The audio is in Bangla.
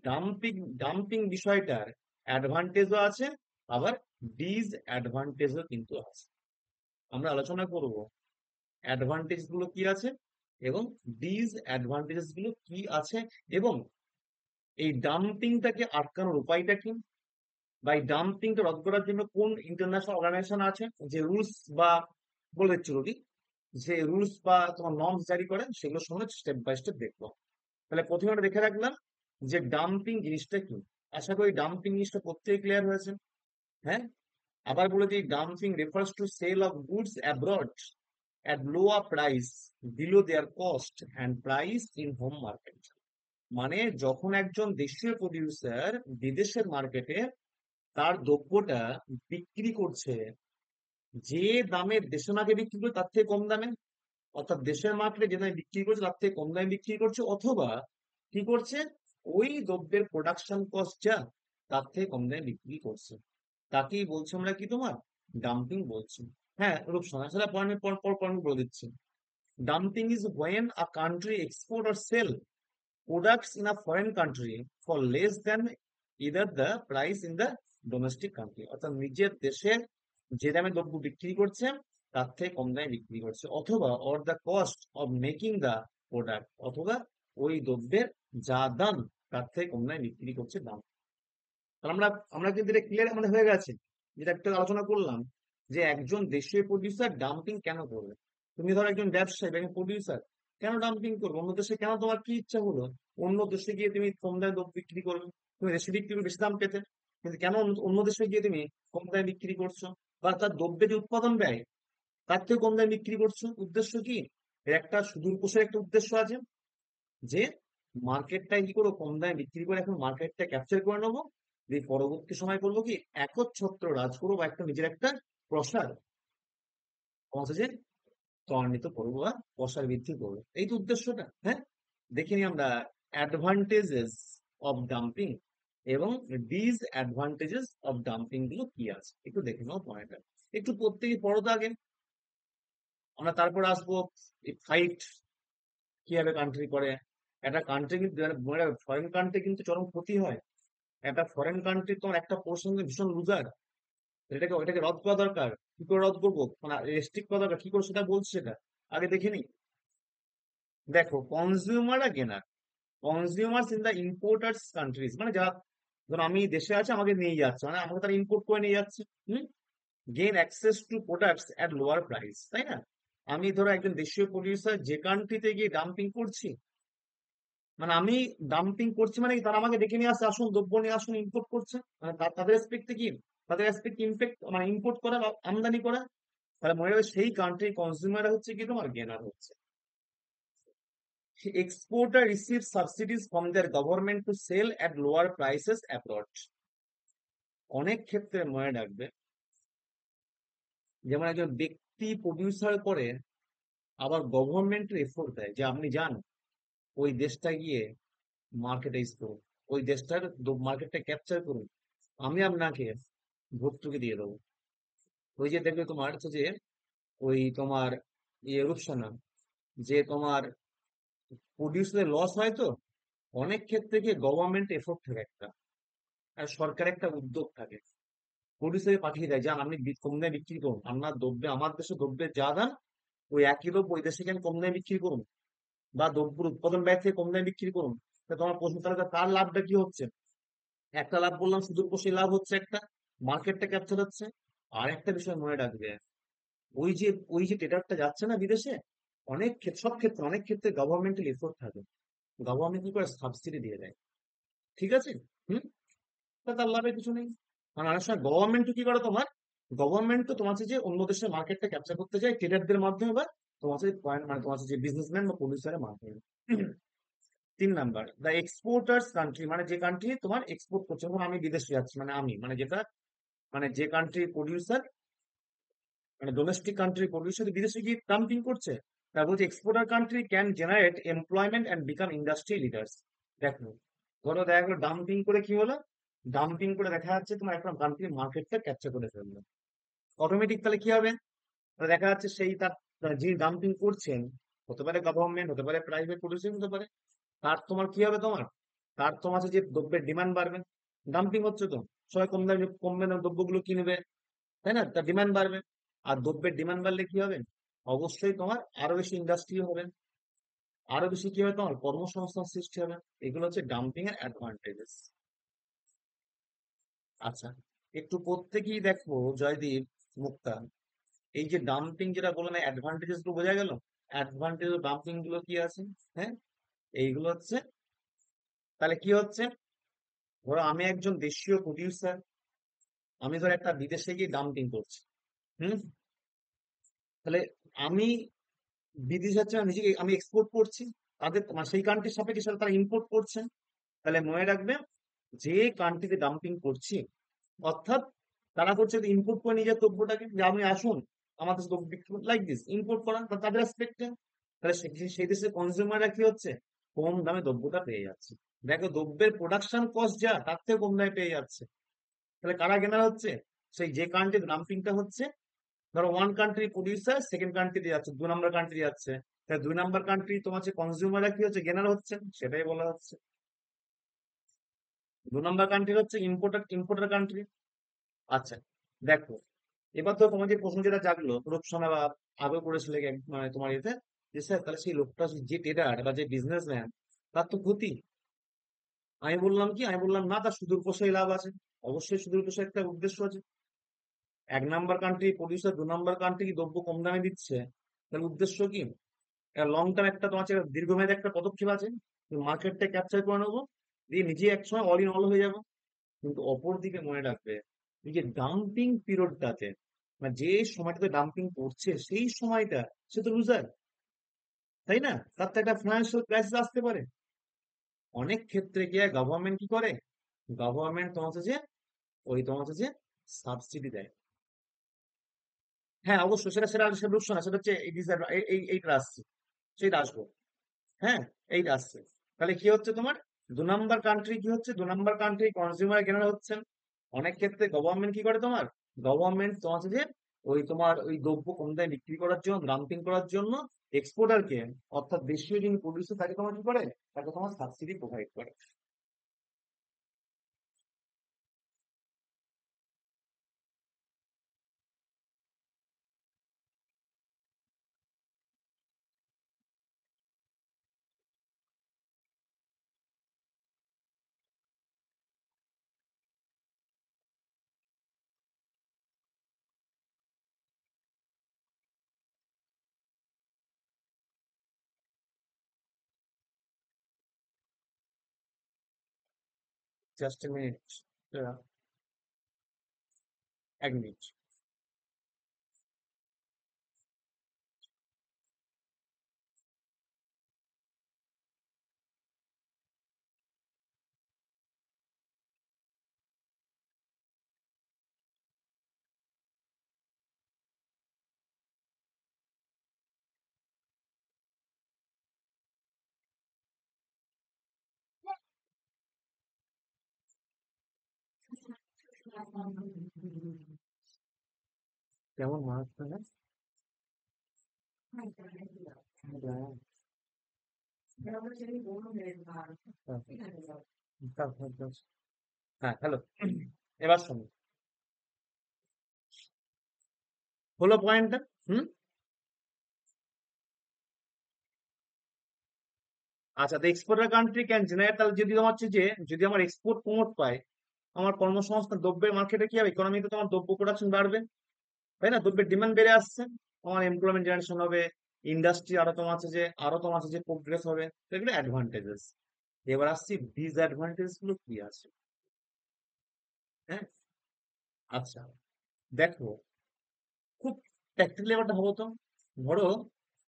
ডাম্পিং ডাম্পিং বিষয়টার অ্যাডভান্টেজও আছে, আবার ডিসঅ্যাডভান্টেজও কিন্তু আছে। আমরা আলোচনা করব অ্যাডভান্টেজ গুলো কি আছে এবং ডিসঅ্যাডভান্টেজেস গুলো কি আছে, এবং এই ডাম্পিংটাকে আটকানোর উপায়টা কি, বা এই ডাম্পিংটা রোধ করার জন্য কোন ইন্টারন্যাশনাল অর্গানাইজেশন আছে যে রুলস বা বলে দিচ্ছি রবি, যে রুলস বা তোমার নর্মস জারি করে, সেগুলো সামনে স্টেপ বাই স্টেপ দেখবো। তাহলে প্রথমে আমরা দেখে রাখলাম যে ডাম্পিং জিনিসটা কি। আশা করি ডাম্পিং জিনিসটা প্রত্যেকে ক্লিয়ার হয়েছে। হ্যাঁ, আবার বলে দিই, dumping refers to sale of goods abroad at lower price below their cost and price in home market। মানে যখন একজন দেশীয় প্রডিউসার বিদেশের মার্কেটে তার দ্রব্যটা বিক্রি করছে, যে দামে দেশের মার্কেটে বিক্রি করে তার থেকে কম দামে, অর্থাৎ দেশের মার্কেটে যে দামে বিক্রি করছে তার থেকে কম দামে বিক্রি করছে, অথবা কি করছে, ওই দ্রব্যের প্রোডাকশন কস্ট যা তার থেকে কম দামে বিক্রি করছে, তাকেই বলছি আমরা কি তোমার ডাম্পিং বলছি। হ্যাঁ, রূপসানা সেটা পয়েন্টের পর পর পয়েন্ট বলে দিচ্ছি। Dumping is when a country export or sell products in a foreign country for less than either the price in the domestic country। অর্থাৎ নিজের দেশে যে দামে দ্রব্য বিক্রি করছে তার থেকে কম দামে বিক্রি করছে, অথবা or the cost of making the product, অথবা ওই দ্রব্যের যা দাম তার থেকে কম দামে বিক্রি করছে দাম। তাহলে আমরা আমরা কিন্তু এটা ক্লিয়ার আমাদের হয়ে গেছে, যেটা একটা আলোচনা করলাম, যে একজন দেশীয় প্রডিউসার ডাম্পিং কেন করবে। তুমি ধরো একজন ব্যবসায়ী বা একজন প্রডিউসার, কেন ডাম্পিং করবে অন্য দেশে, কেন তোমার কি ইচ্ছা হলো অন্য দেশে গিয়ে তুমি কম দামে দ্রব্য বিক্রি করবে, তুমি দেশে বিক্রি করে বেশি দাম পেতে, কিন্তু কেন অন্য দেশে গিয়ে তুমি কম দামে বিক্রি করছো, বা তার দ্রব্যের যে উৎপাদন ব্যয় তার থেকে কম দামে বিক্রি করছো, উদ্দেশ্য কি? এর একটা সুদূর প্রসারী একটা উদ্দেশ্য আছে, যে মার্কেটটা কি করবো, কম দামে বিক্রি করে এখন মার্কেটটা ক্যাপচার করে নেবো, দিয়ে পরবর্তী সময় করবো কি, একচ্ছত্র রাজ করবো বা একটা নিজের একটা প্রসার সমাজে ত্বরান্বিত করবো বা প্রসার বৃদ্ধি করবো, এই তো উদ্দেশ্যটা। হ্যাঁ, দেখিনি আমরা অ্যাডভান্টেজেস অফ ডাম্পিং এবং ডিসঅ্যাডভান্টেজেস অফ ডাম্পিং গুলো কি আছে একটু দেখে নাও পয়েন্টটা। একটু প্রত্যেকে পড়ো তো আগে, আমরা তারপর আসবো ফাইট কিভাবে কান্ট্রি করে। একটা কান্ট্রি কিন্তু, ফরেন কান্ট্রি কিন্তু চরম ক্ষতি হয়। একটা ফরেন কান্ট্রি তোমার একটা পোর্শন ভীষণ লুজার, এটাকে ওইটাকে রদ করা দরকার। কি করে রদ করবো, মানে রেস্ট্রিক্ট করা দরকার, কি করে সেটা বলছি, সেটা আগে দেখে নি। দেখো, কনজিউমার আর gainer, consumers in the importers countries, মানে যারা, ধরো আমি দেশে আছে আমাকে নিয়ে যাচ্ছে, মানে আমাকে তারা ইম্পোর্ট করে নিয়ে যাচ্ছে, হুম, gain access to products at lower price, তাই না? আমি ধরো একজন দেশীয় প্রডিউসার যে কান্ট্রিতে গিয়ে ডাম্পিং করছি, মানে আমি ডাম্পিং করছি মানে কি, তারা আমাকে ডেকে নিয়ে আসছে, আসুন দ্রব্য নিয়ে আসুন, ইম্পোর্ট করছে, মানে তাদের রেসপেক্টে কি, তাদের রেসপেক্ট ইম্পেক্ট মানে ইম্পোর্ট করা বা আমদানি করা। তাহলে মনে রাখবে সেই কান্ট্রি কনজিউমার হচ্ছে কি তোমার গেনার হচ্ছে। Exporter receive subsidies from their government to sell at lower prices abroad. অনেক ক্ষেত্রে মনে রাখবে, যেমন একজন ব্যক্তি প্রডিউসার করে, আবার গভর্নমেন্টের এফোর্ট দেয় যে আপনি যান ওই দেশটা গিয়ে মার্কেটাইজ করুন, ওই দেশটার মার্কেটটা ক্যাপচার করুন, আমি আপনাকে ভর্তুকি দিয়ে দেবো। ওই যে দেখবে তোমার হচ্ছে যে ওই তোমার ইয়ে রূপসানা, যে তোমার প্রডিউসারের লস হয় তো, অনেক ক্ষেত্রে কি গভর্নমেন্ট এফোর্ট থাকে একটা, আর সরকার একটা উদ্যোগ থাকে, প্রডিউসারে পাঠিয়ে দেয়, যান আপনি কম দামে বিক্রি করুন আপনার দ্রব্যে, আমার দেশে দ্রব্যের যা দাম ওই একই দ্রব্য ওই দেশে কেন কম দামে বিক্রি করুন, বা দ্রব্যের উৎপাদন ব্যয় থেকে কম দামে বিক্রি করুন। তা তোমার প্রশ্ন, তাহলে তার লাভটা কি হচ্ছে? একটা লাভ বললাম, সুদূর প্রসারী লাভ হচ্ছে একটা, মার্কেটটা ক্যাপচার হচ্ছে। আর একটা বিষয় মনে রাখবে, ওই যে ওই যে ট্রেডারটা যাচ্ছে না বিদেশে, অনেক ক্ষেত্রে, সব ক্ষেত্রে অনেক ক্ষেত্রে গভর্নমেন্টাল এফোর্ট থাকে, গভর্নমেন্ট কি করে সাবসিডি দিয়ে দেয়, ঠিক আছে, হুম, তা তার লাভের কিছু নেই। মানে অনেক সময় গভর্নমেন্ট কি করে তোমার, গভর্নমেন্ট তো তোমার হচ্ছে যে অন্য দেশের মার্কেটটা ক্যাপচার করতে যায় ট্রেডারদের মাধ্যমে, বা তোমার হচ্ছে পয়েন্ট মানে তোমার হচ্ছে যে বিজনেসম্যান বা প্রডিউসারের মাধ্যমে। 3 নাম্বার, দ্য এক্সপোর্টার্স কান্ট্রি, মানে যে কান্ট্রি তোমার এক্সপোর্ট করছে, যখন আমি বিদেশে যাচ্ছি, মানে আমি মানে যেটা, মানে যে কান্ট্রি প্রডিউসার, মানে ডোমেস্টিক কান্ট্রি প্রডিউসার বিদেশে গিয়ে ডাম্পিং করছে, তা বলছে exporter country can generate employment and become industry leaders. দেখো, ধরো দেখা গেলো ডাম্পিং করে কি হলো, ডাম্পিং করে দেখা যাচ্ছে তোমার একটা কান্ট্রির মার্কেটটা ক্যাপচার করে ফেললো, অটোমেটিক তাহলে কি হবে, তাহলে দেখা যাচ্ছে সেই তার, যিনি ডাম্পিং করছেন, হতে পারে গভর্নমেন্ট, হতে পারে প্রাইভেট প্রডিউসার হতে পারে, তার তোমার কি হবে তোমার, তার তোমার হচ্ছে যে দ্রব্যের ডিমান্ড বাড়বে, ডাম্পিং হচ্ছে তো, সবাই কম দামে দ্রব্যগুলো কিনবে, তাই না? তার ডিমান্ড বাড়বে, আর দ্রব্যের ডিমান্ড বাড়লে কি হবে? অবশ্যই তোমার আরো বেশি ইন্ডাস্ট্রি হবে, আরো বেশি কি হবে, তোমার কর্মসংস্থান সৃষ্টি হবে। এগুলো হচ্ছে ডাম্পিং এর অ্যাডভান্টেজেস। আচ্ছা, একটু প্রত্যেকেই দেখো, জয়দীপ, মুক্তা, এই যে ডাম্পিং যেটা বললাম, অ্যাডভান্টেজেস গুলো বোঝা গেল, অ্যাডভান্টেজ ও ডাম্পিং গুলো কি আছে? হ্যাঁ, এইগুলো হচ্ছে, তাহলে কি হচ্ছে, ধরো আমি একজন দেশীয় প্রডিউসার, আমি ধর একটা বিদেশে গিয়ে ডাম্পিং করছি। হুম, তাহলে আমি বিদেশে হচ্ছে, আমি নিজেকে আমি এক্সপোর্ট করছি, তাদের মানে সেই কান্ট্রির সাপেক্ষে সাথে তারা ইম্পোর্ট করছে। তাহলে মনে রাখবে, যে কান্ট্রিতে ডাম্পিং করছি, অর্থাৎ তারা করছে ইম্পোর্ট করে নিজের দ্রব্যটাকে, যে আপনি আসুন আমাদের লাইক দিস ইম্পোর্ট করা বা তাদের রেসপেক্টে, তাহলে সেই দেশের কনজিউমাররা কি হচ্ছে, কম দামে দ্রব্যটা পেয়ে যাচ্ছে। দেখো দ্রব্যের প্রোডাকশন কস্ট যা, তার থেকে কম দামে পেয়ে যাচ্ছে। তাহলে কারা কেনা হচ্ছে? সেই যে কান্ট্রি ডাম্পিংটা হচ্ছে, ধরো ওয়ান কান্ট্রি প্রডিউসার সেকেন্ড কান্ট্রিতে যাচ্ছে, 2 নম্বর কান্ট্রি যাচ্ছে, তাহলে 2 নম্বর কান্ট্রি তোমার হচ্ছে কনজিউমাররা কি হচ্ছে, গেনার হচ্ছে, সেটাই বলা হচ্ছে। 2 নম্বর কান্ট্রি হচ্ছে ইম্পোর্টার কান্ট্রি। আচ্ছা, দেখো, এবার তো তোমার যে প্রশ্ন যেটা জাগলো, রূপসানা বা আগেও করেছিল মানে তোমার এতে, যে স্যার তাহলে সেই লোকটা যে ট্রেডার বা যে বিজনেসম্যান, তার তো ক্ষতি। আমি বললাম না, তার সুদূর প্রসারী লাভ আছে। অবশ্যই সুদূর প্রসারী একটা উদ্দেশ্য আছে। 1 নম্বর কান্ট্রি প্রডিউসার 2 নম্বর কান্ট্রি দ্রব্য কম দামে দিচ্ছে, তাহলে উদ্দেশ্য কি? লং টার্ম একটা তোমার হচ্ছে দীর্ঘমেয়াদী একটা পদক্ষেপ আছে, মার্কেটটা ক্যাপচার করে নেবো, দিয়ে নিজে একসময় অল ইন অল হয়ে যাবো। কিন্তু অপর দিকে মনে রাখবে, এই যে ডাম্পিং পিরিয়ডটাতে, মানে যে সময়টাতে ডাম্পিং করছে সেই সময়টা, সে তো লুজার, তাই না? তার তো একটা ফাইন্যান্সিয়াল ক্রাইসিস আসতে পারে। অনেক ক্ষেত্রে গিয়ে গভর্নমেন্ট কি করে, গভর্নমেন্ট তোমার হচ্ছে যে তোমার হচ্ছে যে সাবসিডি দেয়। হ্যাঁ, অবশ্যই, সেটা রূপসা না, সেটা হচ্ছে এইটা আসছে, সেটা আসবো। হ্যাঁ, এইটা আসছে। তাহলে কি হচ্ছে তোমার, 2 নম্বর কান্ট্রি কি হচ্ছে, 2 নম্বর কান্ট্রি কনজিউমার কেনারা হচ্ছেন। অনেক ক্ষেত্রে গভর্নমেন্ট কি করে, তোমার গভর্নমেন্ট তোমার হচ্ছে যে তোমার ওই দ্রব্য কম দামে বিক্রি করার জন্য, ডাম্পিং করার জন্য এক্সপোর্টারকে, অর্থাৎ দেশীয় যিনি প্রডিউসার, তাকে তোমার কি করে, তাকে তোমার সাবসিডি প্রোভাইড করে। Just a minute, 1 minute. কেমন মাছ থাকে? হ্যাঁ, হ্যালো, এবার শোনো, হলো পয়েন্টটা। হুম, আচ্ছা, তো এক্সপোর্টার কান্ট্রি ক্যান জেনারেট, তাহলে যদি তোমার হচ্ছে যে, যদি আমার এক্সপোর্ট প্রমোট পায়, আমার কর্মসংস্থান, দ্রব্যের মার্কেটে কি হবে, ইকোনমিতে তোমার দ্রব্য প্রোডাকশন বাড়বে, তাই না? দ্রব্যের ডিমান্ড বেড়ে আসছে, তোমার এমপ্লয়মেন্ট জেনারেশন হবে, ইন্ডাস্ট্রি আরো তোমার আছে যে প্রোগ্রেস হবে। তো এগুলো অ্যাডভান্টেজেস। এবার আসছি ডিসঅ্যাডভান্টেজ গুলো কি আছে। হ্যাঁ, আচ্ছা, দেখো, খুব প্র্যাকটিক্যালি ব্যাপারটা ভাবো তো। ধরো